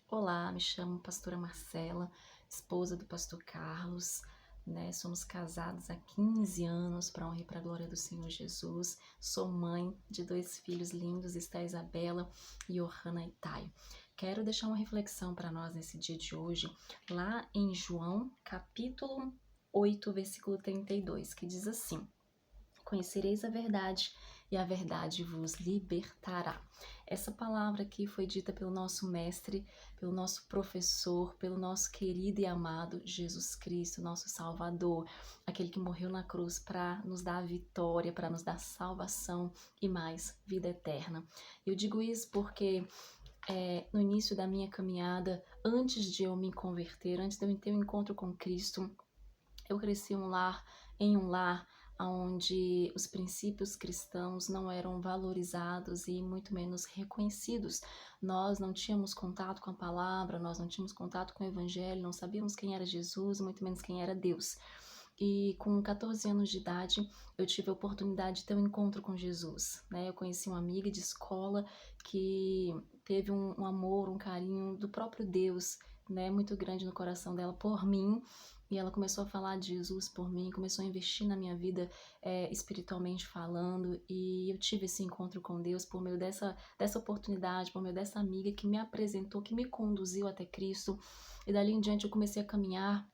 Olá, me chamo pastora Marcela, esposa do pastor Carlos, né? Somos casados há 15 anos, para honra e para a glória do Senhor Jesus. Sou mãe de 2 filhos lindos, está Isabela e Ohana Itaio. Quero deixar uma reflexão para nós nesse dia de hoje, lá em João, capítulo 8, versículo 32, que diz assim: Conhecereis a verdade e a verdade vos libertará. Essa palavra aqui foi dita pelo nosso mestre, pelo nosso professor, pelo nosso querido e amado Jesus Cristo, nosso Salvador, aquele que morreu na cruz para nos dar a vitória, para nos dar salvação e mais vida eterna. Eu digo isso porque no início da minha caminhada, antes de eu me converter, antes de eu ter um encontro com Cristo, eu cresci em um lar onde os princípios cristãos não eram valorizados e muito menos reconhecidos. Nós não tínhamos contato com a palavra, nós não tínhamos contato com o evangelho, não sabíamos quem era Jesus, muito menos quem era Deus. E com 14 anos de idade, eu tive a oportunidade de ter um encontro com Jesus, né? Eu conheci uma amiga de escola que teve um amor, um carinho do próprio Deus, né, muito grande no coração dela por mim, e ela começou a falar de Jesus por mim, começou a investir na minha vida espiritualmente falando, e eu tive esse encontro com Deus por meio dessa oportunidade, por meio dessa amiga que me apresentou, que me conduziu até Cristo, e dali em diante eu comecei a caminhar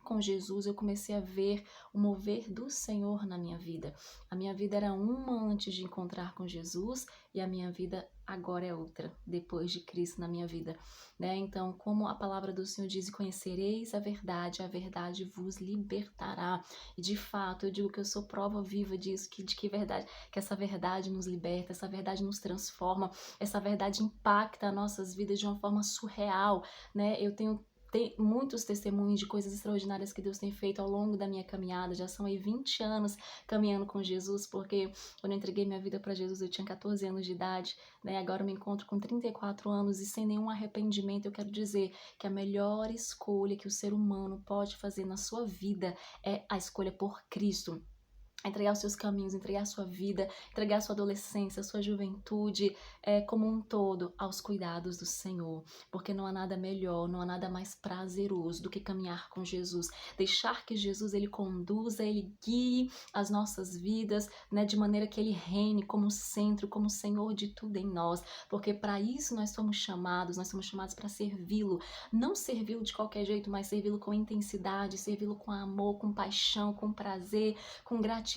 com Jesus, eu comecei a ver o mover do Senhor na minha vida. A minha vida era uma antes de encontrar com Jesus e a minha vida agora é outra, depois de Cristo na minha vida, né? Então, como a palavra do Senhor diz, conhecereis a verdade vos libertará. E de fato, eu digo que eu sou prova viva disso, que essa verdade nos liberta, essa verdade nos transforma, essa verdade impacta nossas vidas de uma forma surreal, né? Eu tenho tem muitos testemunhos de coisas extraordinárias que Deus tem feito ao longo da minha caminhada. Já são aí 20 anos caminhando com Jesus, porque quando eu entreguei minha vida para Jesus eu tinha 14 anos de idade, né? Agora eu me encontro com 34 anos e sem nenhum arrependimento. Eu quero dizer que a melhor escolha que o ser humano pode fazer na sua vida é a escolha por Cristo. Entregar os seus caminhos, entregar a sua vida, entregar a sua adolescência, a sua juventude, como um todo, aos cuidados do Senhor. Porque não há nada melhor, não há nada mais prazeroso do que caminhar com Jesus. Deixar que Jesus, Ele conduza, Ele guie as nossas vidas, né, de maneira que Ele reine como centro, como Senhor de tudo em nós. Porque para isso nós somos chamados para servi-lo. Não servi-lo de qualquer jeito, mas servi-lo com intensidade, servi-lo com amor, com paixão, com prazer, com gratidão,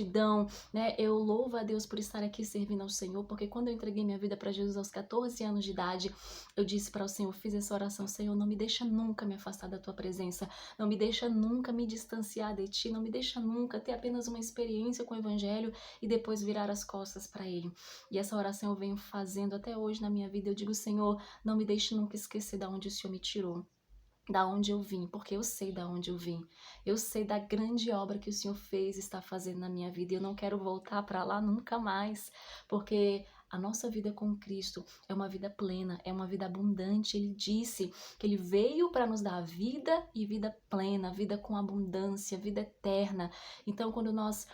né? Eu louvo a Deus por estar aqui servindo ao Senhor, porque quando eu entreguei minha vida para Jesus aos 14 anos de idade, eu disse para o Senhor, fiz essa oração: Senhor, não me deixa nunca me afastar da tua presença, não me deixa nunca me distanciar de ti, não me deixa nunca ter apenas uma experiência com o evangelho e depois virar as costas para ele. E essa oração eu venho fazendo até hoje na minha vida. Eu digo: Senhor, não me deixe nunca esquecer de onde o Senhor me tirou, da onde eu vim, porque eu sei da onde eu vim. Eu sei da grande obra que o Senhor fez e está fazendo na minha vida. E eu não quero voltar para lá nunca mais, porque a nossa vida com Cristo é uma vida plena, é uma vida abundante. Ele disse que Ele veio para nos dar vida e vida plena, vida com abundância, vida eterna. Então, quando nós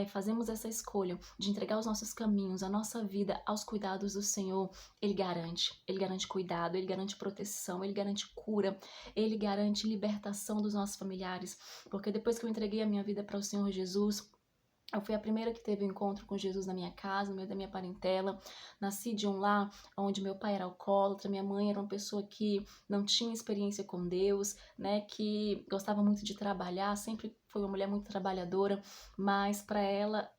fazemos essa escolha de entregar os nossos caminhos, a nossa vida aos cuidados do Senhor, Ele garante cuidado, Ele garante proteção, Ele garante cura, Ele garante libertação dos nossos familiares, porque depois que eu entreguei a minha vida para o Senhor Jesus, eu fui a primeira que teve um encontro com Jesus na minha casa, no meio da minha parentela. Nasci de um lar onde meu pai era alcoólatra, minha mãe era uma pessoa que não tinha experiência com Deus, né, que gostava muito de trabalhar, sempre foi uma mulher muito trabalhadora, mas para ela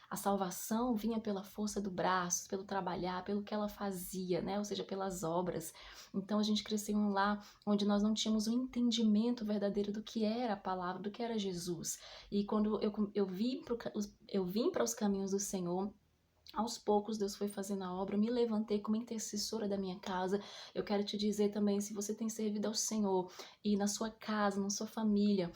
a salvação vinha pela força do braço, pelo trabalhar, pelo que ela fazia, né, ou seja, pelas obras. Então a gente cresceu em um lar onde nós não tínhamos um entendimento verdadeiro do que era a palavra, do que era Jesus. E quando eu vim para os caminhos do Senhor, aos poucos Deus foi fazendo a obra, eu me levantei como intercessora da minha casa. Eu quero te dizer também, se você tem servido ao Senhor e na sua casa, na sua família,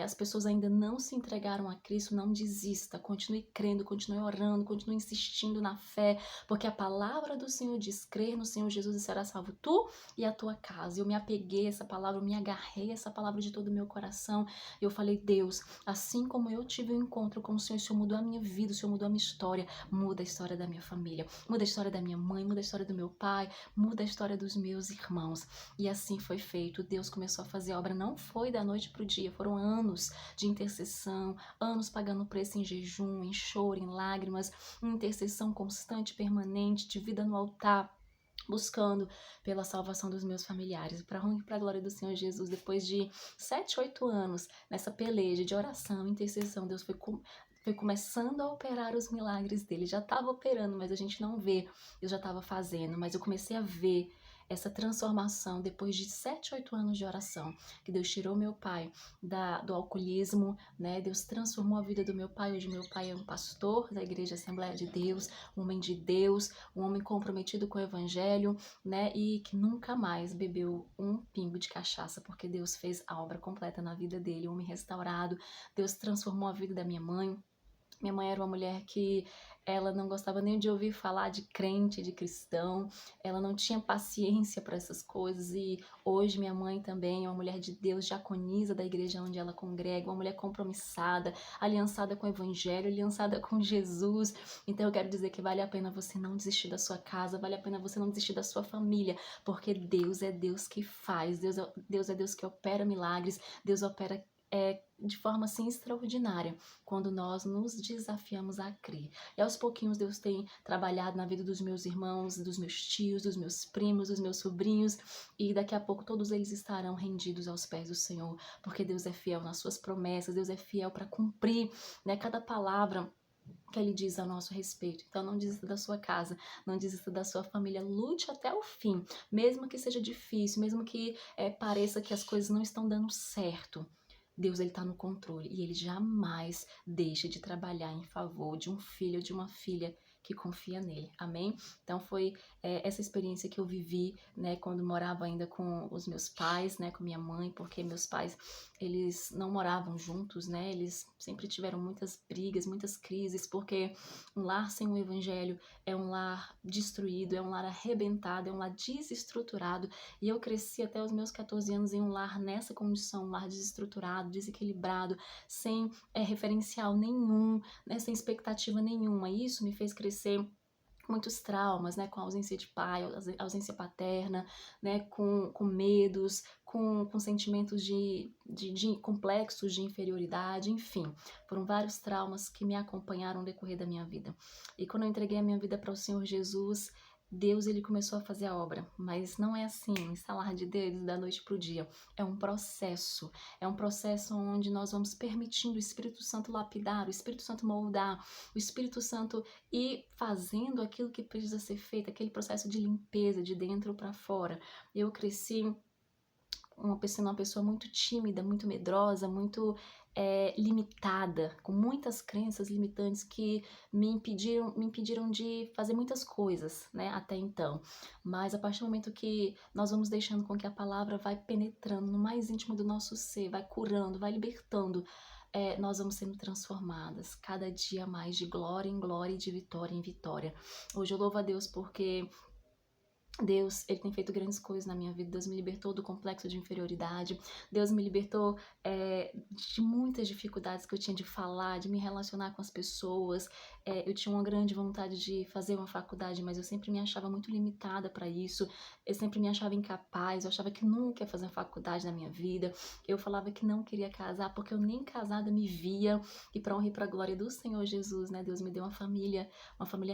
as pessoas ainda não se entregaram a Cristo, não desista, continue crendo, continue orando, continue insistindo na fé, porque a palavra do Senhor diz: crer no Senhor Jesus e será salvo tu e a tua casa. Eu me apeguei a essa palavra, eu me agarrei a essa palavra de todo o meu coração. Eu falei: Deus, assim como eu tive um encontro com o Senhor mudou a minha vida, o Senhor mudou a minha história, muda a história história da minha família, muda a história da minha mãe, muda a história do meu pai, muda a história dos meus irmãos. E assim foi feito. Deus começou a fazer a obra, não foi da noite para o dia, foram anos de intercessão, anos pagando preço em jejum, em choro, em lágrimas, em intercessão constante, permanente, de vida no altar, buscando pela salvação dos meus familiares. Para a honra e para a glória do Senhor Jesus, depois de 7, 8 anos nessa peleja de oração, intercessão, Deus foi começando a operar os milagres dele. Já estava operando, mas a gente não vê. Eu já estava fazendo, mas eu comecei a ver essa transformação depois de 7, 8 anos de oração, que Deus tirou meu pai do alcoolismo, né? Deus transformou a vida do meu pai. Hoje meu pai é um pastor da Igreja Assembleia de Deus, um homem de Deus, um homem comprometido com o Evangelho, né? E que nunca mais bebeu um pingo de cachaça, porque Deus fez a obra completa na vida dele, um homem restaurado. Deus transformou a vida da minha mãe. Minha mãe era uma mulher que ela não gostava nem de ouvir falar de crente, de cristão, ela não tinha paciência para essas coisas, e hoje minha mãe também é uma mulher de Deus, diaconisa da igreja onde ela congrega, uma mulher compromissada, aliançada com o Evangelho, aliançada com Jesus. Então eu quero dizer que vale a pena você não desistir da sua casa, vale a pena você não desistir da sua família, porque Deus é Deus que faz, Deus é Deus que opera milagres, Deus opera de forma assim extraordinária, quando nós nos desafiamos a crer. E aos pouquinhos Deus tem trabalhado na vida dos meus irmãos, dos meus tios, dos meus primos, dos meus sobrinhos, e daqui a pouco todos eles estarão rendidos aos pés do Senhor, porque Deus é fiel nas suas promessas, Deus é fiel para cumprir, né, cada palavra que Ele diz a nosso respeito. Então não desista da sua casa, não desista da sua família, lute até o fim, mesmo que seja difícil, mesmo que pareça que as coisas não estão dando certo. Deus, ele está no controle e ele jamais deixa de trabalhar em favor de um filho ou de uma filha que confia nele, amém? Então foi essa experiência que eu vivi, né, quando morava ainda com os meus pais, né, com minha mãe, porque meus pais, eles não moravam juntos, né, eles sempre tiveram muitas brigas, muitas crises, porque um lar sem o evangelho é um lar destruído, é um lar arrebentado, é um lar desestruturado, e eu cresci até os meus 14 anos em um lar nessa condição, um lar desestruturado, desequilibrado, sem referencial nenhum, né, sem expectativa nenhuma. Isso me fez crescer muitos traumas, né, com a ausência de pai, ausência paterna, né, com medos, com sentimentos de complexos de inferioridade, enfim, foram vários traumas que me acompanharam no decorrer da minha vida. E quando eu entreguei a minha vida para o Senhor Jesus, Deus, ele começou a fazer a obra, mas não é assim, instalar de dedos da noite para o dia. É um processo onde nós vamos permitindo o Espírito Santo lapidar, o Espírito Santo moldar, o Espírito Santo ir fazendo aquilo que precisa ser feito, aquele processo de limpeza de dentro para fora. Eu cresci uma pessoa muito tímida, muito medrosa, muito limitada, com muitas crenças limitantes que me impediram de fazer muitas coisas, né, até então. Mas a partir do momento que nós vamos deixando com que a palavra vai penetrando no mais íntimo do nosso ser, vai curando, vai libertando, nós vamos sendo transformadas cada dia mais, de glória em glória e de vitória em vitória. Hoje eu louvo a Deus porque Deus, ele tem feito grandes coisas na minha vida. Deus me libertou do complexo de inferioridade. Deus me libertou de muitas dificuldades que eu tinha de falar, de me relacionar com as pessoas. Eu tinha uma grande vontade de fazer uma faculdade, mas eu sempre me achava muito limitada para isso. Eu sempre me achava incapaz. Eu achava que nunca ia fazer uma faculdade na minha vida. Eu falava que não queria casar porque eu nem casada me via. E para honra e para a glória do Senhor Jesus, né? Deus me deu uma família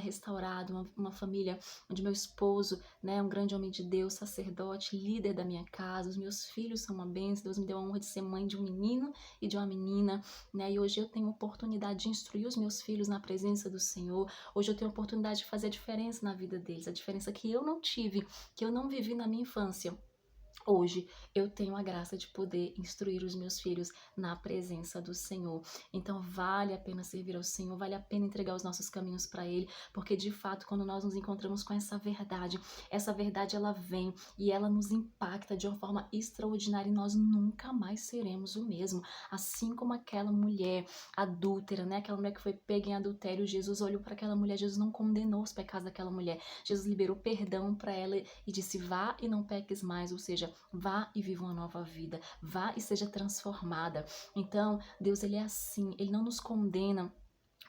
restaurada, uma família onde meu esposo, né, um grande homem de Deus, sacerdote, líder da minha casa, os meus filhos são uma bênção, Deus me deu a honra de ser mãe de um menino e de uma menina, né, e hoje eu tenho a oportunidade de instruir os meus filhos na presença do Senhor, hoje eu tenho a oportunidade de fazer a diferença na vida deles, a diferença que eu não tive, que eu não vivi na minha infância. Hoje eu tenho a graça de poder instruir os meus filhos na presença do Senhor. Então vale a pena servir ao Senhor, vale a pena entregar os nossos caminhos para Ele, porque de fato quando nós nos encontramos com essa verdade ela vem e ela nos impacta de uma forma extraordinária e nós nunca mais seremos o mesmo. Assim como aquela mulher adúltera, né? Aquela mulher que foi pega em adultério, Jesus olhou para aquela mulher, Jesus não condenou os pecados daquela mulher, Jesus liberou perdão para ela e disse: vá e não peques mais, ou seja, vá e viva uma nova vida, vá e seja transformada. Então, Deus, ele é assim, ele não nos condena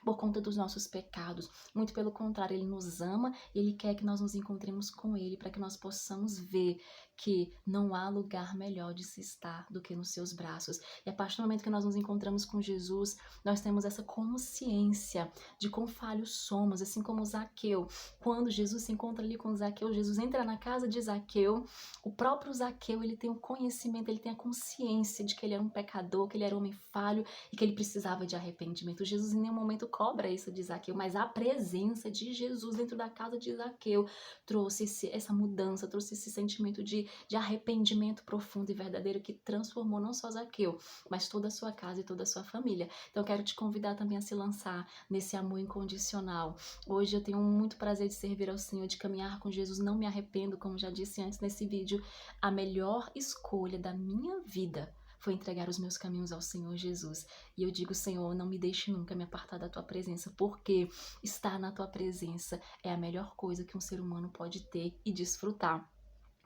por conta dos nossos pecados. Muito pelo contrário, Ele nos ama e Ele quer que nós nos encontremos com Ele para que nós possamos ver que não há lugar melhor de se estar do que nos seus braços. E a partir do momento que nós nos encontramos com Jesus, nós temos essa consciência de quão falhos somos, assim como Zaqueu. Quando Jesus se encontra ali com Zaqueu, Jesus entra na casa de Zaqueu, o próprio Zaqueu, ele tem o conhecimento, ele tem a consciência de que ele era um pecador, que ele era um homem falho e que ele precisava de arrependimento. Jesus em nenhum momento cobra isso de Zaqueu, mas a presença de Jesus dentro da casa de Zaqueu trouxe essa mudança, trouxe esse sentimento de arrependimento profundo e verdadeiro que transformou não só Zaqueu, mas toda a sua casa e toda a sua família. Então eu quero te convidar também a se lançar nesse amor incondicional. Hoje eu tenho muito prazer de servir ao Senhor, de caminhar com Jesus, não me arrependo, como já disse antes nesse vídeo, a melhor escolha da minha vida foi entregar os meus caminhos ao Senhor Jesus. E eu digo, Senhor, não me deixe nunca me apartar da Tua presença, porque estar na Tua presença é a melhor coisa que um ser humano pode ter e desfrutar.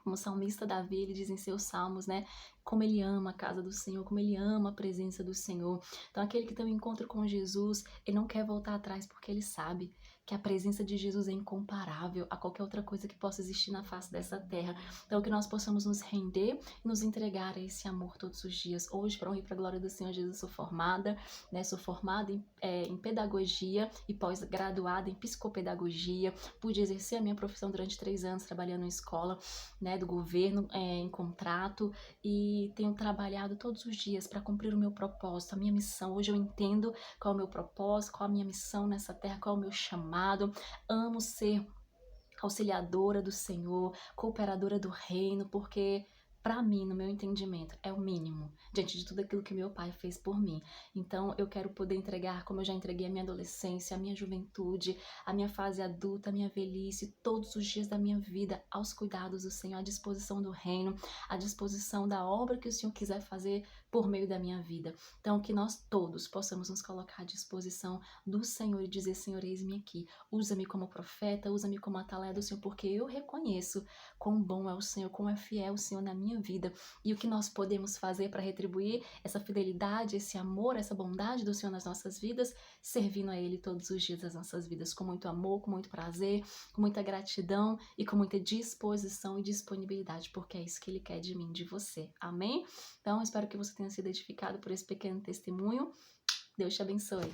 Como o salmista Davi, ele diz em seus salmos, né? Como ele ama a casa do Senhor, como ele ama a presença do Senhor. Então, aquele que tem um encontro com Jesus, ele não quer voltar atrás porque ele sabe que a presença de Jesus é incomparável a qualquer outra coisa que possa existir na face dessa terra. Então, que nós possamos nos render e nos entregar a esse amor todos os dias. Hoje, para honra e para a glória do Senhor Jesus, sou formada, né? Sou formada em pedagogia e pós-graduada em psicopedagogia. Pude exercer a minha profissão durante 3 anos, trabalhando em escola, né, do governo, em contrato, e tenho trabalhado todos os dias para cumprir o meu propósito, a minha missão. Hoje eu entendo qual é o meu propósito, qual é a minha missão nessa terra, qual é o meu chamado. Amo ser auxiliadora do Senhor, cooperadora do reino, porque para mim, no meu entendimento, é o mínimo, diante de tudo aquilo que meu pai fez por mim. Então, eu quero poder entregar, como eu já entreguei a minha adolescência, a minha juventude, a minha fase adulta, a minha velhice, todos os dias da minha vida, aos cuidados do Senhor, à disposição do reino, à disposição da obra que o Senhor quiser fazer por meio da minha vida. Então, que nós todos possamos nos colocar à disposição do Senhor e dizer, Senhor, eis-me aqui, usa-me como profeta, usa-me como atalaia do Senhor, porque eu reconheço quão bom é o Senhor, quão é fiel o Senhor na minha vida, e o que nós podemos fazer para retribuir essa fidelidade, esse amor, essa bondade do Senhor nas nossas vidas, servindo a Ele todos os dias das nossas vidas, com muito amor, com muito prazer, com muita gratidão e com muita disposição e disponibilidade, porque é isso que Ele quer de mim, de você. Amém? Então, espero que você tenha sido edificado por esse pequeno testemunho. Deus te abençoe.